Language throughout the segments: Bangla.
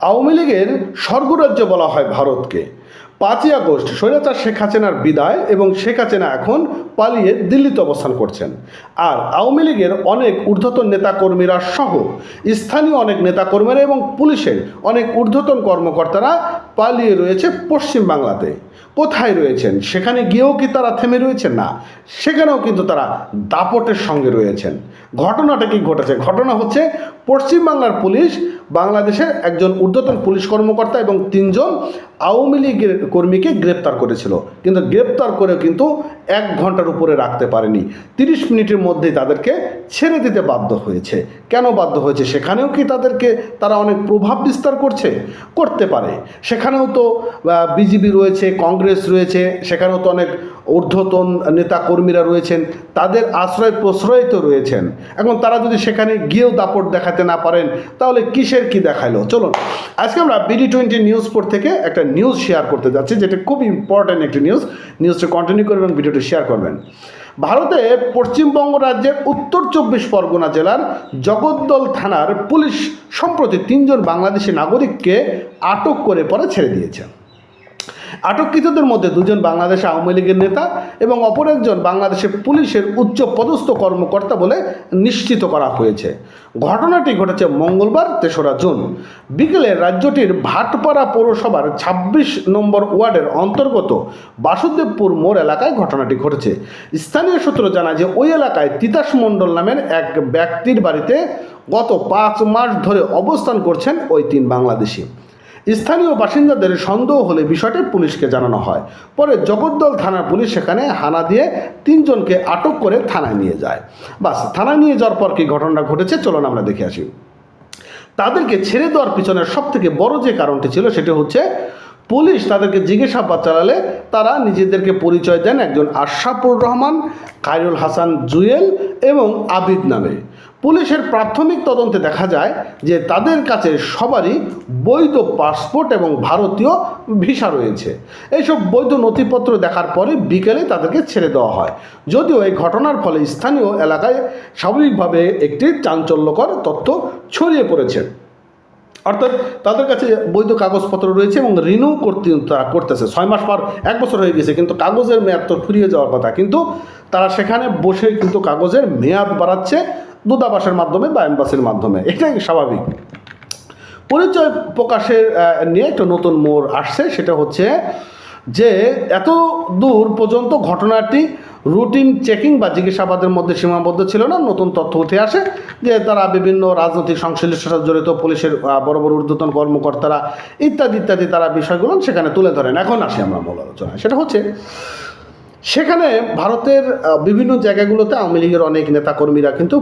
আওয়ামী লীগের স্বর্গরাজ্য বলা হয় ভারতকে। 5ই আগস্ট স্বৈরাচার শেখ হাসিনার বিদায় এবং শেখ হাসিনা এখন পালিয়ে দিল্লিতে অবস্থান করছেন। আর আওয়ামী লীগের অনেক ঊর্ধ্বতন নেতাকর্মীরা সহ স্থানীয় অনেক নেতাকর্মীরা এবং পুলিশের অনেক ঊর্ধ্বতন কর্মকর্তারা পালিয়ে রয়েছে পশ্চিম বাংলাতে। কোথায় রয়েছেন? সেখানে গিয়েও কি তারা থেমে রয়েছেন? না, সেখানেও কিন্তু তারা দাপটের সঙ্গে রয়েছেন। ঘটনাটা কি ঘটেছে? ঘটনা হচ্ছে পশ্চিমবাংলার পুলিশ বাংলাদেশের একজন ঊর্ধ্বতন পুলিশ কর্মকর্তা এবং 3 জন আওয়ামী লীগের কর্মীকে গ্রেপ্তার করেছিল, কিন্তু গ্রেপ্তার করেও কিন্তু 1 ঘন্টার উপরে রাখতে পারেনি। 30 মিনিটের মধ্যেই তাদেরকে ছেড়ে দিতে বাধ্য হয়েছে। কেন বাধ্য হয়েছে? সেখানেও কি তারা অনেক প্রভাব বিস্তার করতে পারে। সেখানেও তো বিজেপি রয়েছে, কংগ্রেস রয়েছে, সেখানেও তো অনেক ঊর্ধ্বতন নেতাকর্মীরা রয়েছেন, তাদের আশ্রয় প্রশ্রয় তো রয়েছেন। এখন তারা যদি সেখানে গিয়েও দাপট দেখাতে না পারেন তাহলে কিসের কি দেখাইলো? চলুন আজকে আমরা BD20 নিউজ পোর্ট থেকে একটা নিউজ শেয়ার করতে যাচ্ছি, যেটা খুব ইম্পর্ট্যান্ট একটি নিউজটা কন্টিনিউ করবেন, ভিডিওটি শেয়ার করবেন। ভারতে পশ্চিমবঙ্গ রাজ্যের উত্তর 24 পরগনা জেলার জগদ্দল থানার পুলিশ সম্প্রতি 3 জন বাংলাদেশি নাগরিককে আটক করে পরে ছেড়ে দিয়েছে। আটককৃতদের মধ্যে 2 জন বাংলাদেশ আওয়ামী লীগের নেতা এবং অপর একজন বাংলাদেশের পুলিশের উচ্চ পদস্থ কর্মকর্তা বলে নিশ্চিত করা হয়েছে। ঘটনাটি ঘটেছে মঙ্গলবার 3রা জুন বিকেলে রাজ্যটির ভাটপাড়া পৌরসভার 26 নম্বর ওয়ার্ডের অন্তর্গত বাসুদেবপুর মোড় এলাকায় ঘটনাটি ঘটেছে। স্থানীয় সূত্র জানায় যে ওই এলাকায় তিতাস মণ্ডল নামের এক ব্যক্তির বাড়িতে গত 5 মাস ধরে অবস্থান করছেন ওই 3 বাংলাদেশি। স্থানীয় বাসিন্দাদের সন্দেহ হলে বিষয়টি পুলিশকে জানানো হয়। পরে জগদ্দল থানার পুলিশ সেখানে হানা দিয়ে 3 জনকে আটক করে থানায় নিয়ে যায়। বাস, থানায় নিয়ে যাওয়ার পর কি ঘটনা ঘটেছে চলুন আমরা দেখে আসি। তাদেরকে ছেড়ে দেওয়ার পিছনের সবথেকে বড় যে কারণটি ছিল সেটি হচ্ছে পুলিশ তাদেরকে জিজ্ঞাসাবাদ চালালে তারা নিজেদেরকে পরিচয় দেন একজন আশরাফুর রহমান, খায়রুল হাসান জুয়েল এবং আবিদ নামে। পুলিশের প্রাথমিক তদন্তে দেখা যায় যে তাদের কাছে সবারই বৈধ পাসপোর্ট এবং ভারতীয় ভিসা রয়েছে। এইসব বৈধ নথিপত্র দেখার পরে বিকেলে তাদেরকে ছেড়ে দেওয়া হয়। যদিও এই ঘটনার ফলে স্থানীয় এলাকায় স্বাভাবিকভাবে একটি চাঞ্চল্যকর তথ্য ছড়িয়ে পড়েছে। অর্থাৎ তাদের কাছে বৈধ কাগজপত্র রয়েছে এবং রিনিউ করতেছে। 6 মাস পর 1 বছর হয়ে গেছে, কিন্তু কাগজের মেয়াদ তো ফুরিয়ে যাওয়ার কথা, কিন্তু তারা সেখানে বসে কিন্তু কাগজের মেয়াদ বাড়াচ্ছে দূতাবাসের মাধ্যমে বা এম্বাসির মাধ্যমে। এটাই স্বাভাবিক। পরিচয় প্রকাশের নিয়ে একটা নতুন মোড় আসছে, সেটা হচ্ছে যে এত দূর পর্যন্ত ঘটনাটি রুটিন চেকিং বা জিজ্ঞাসাবাদের মধ্যে সীমাবদ্ধ ছিল না। নতুন তথ্য উঠে আসে যে তারা বিভিন্ন রাজনৈতিক সংশ্লিষ্টতার সাথে জড়িত পুলিশের বড় বড় ঊর্ধ্বতন কর্মকর্তারা ইত্যাদি ইত্যাদি তারা বিষয়গুলো সেখানে তুলে ধরেন। এখন আসি আমরা মূল আলোচনায়। সেটা হচ্ছে সেখানে ভারতের বিভিন্ন জায়গাগুলোতে আওয়ামী লীগের অনেক নেতাকর্মীরা কিন্তু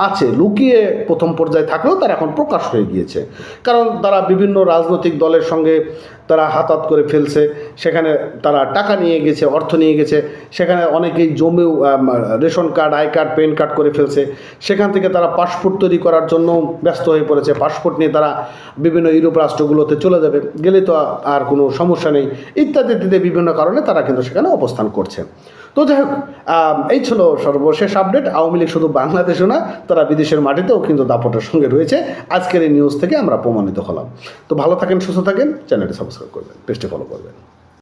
আছে, লুকিয়ে প্রথম পর্যায়ে থাকলেও তারা এখন প্রকাশ হয়ে গিয়েছে। কারণ তারা বিভিন্ন রাজনৈতিক দলের সঙ্গে তারা হাতাহাত করে ফেলছে, সেখানে তারা টাকা নিয়ে গেছে, অর্থ নিয়ে গেছে, সেখানে অনেকেই জমিও ration card, I card, PAN card করে ফেলছে। সেখান থেকে তারা পাসপোর্ট তৈরি করার জন্য ব্যস্ত হয়ে পড়েছে। পাসপোর্ট নিয়ে তারা বিভিন্ন ইউরোপ রাষ্ট্রগুলোতে চলে যাবে, গেলে তো আর কোনো সমস্যা নেই ইত্যাদি ইত্যাদি বিভিন্ন কারণে তারা কিন্তু সেখানে অবস্থান করছে। তো যাই হোক, এই ছিল সর্বশেষ আপডেট। আওয়ামী লীগ শুধু বাংলাদেশও না, তারা বিদেশের মাটিতেও কিন্তু দাপটের সঙ্গে রয়েছে। আজকের এই নিউজ থেকে আমরা প্রমাণিত হলাম। তো ভালো থাকেন, সুস্থ থাকেন, চ্যানেলটি সাবস্ক্রাইব করবেন, পেজটি ফলো করবেন।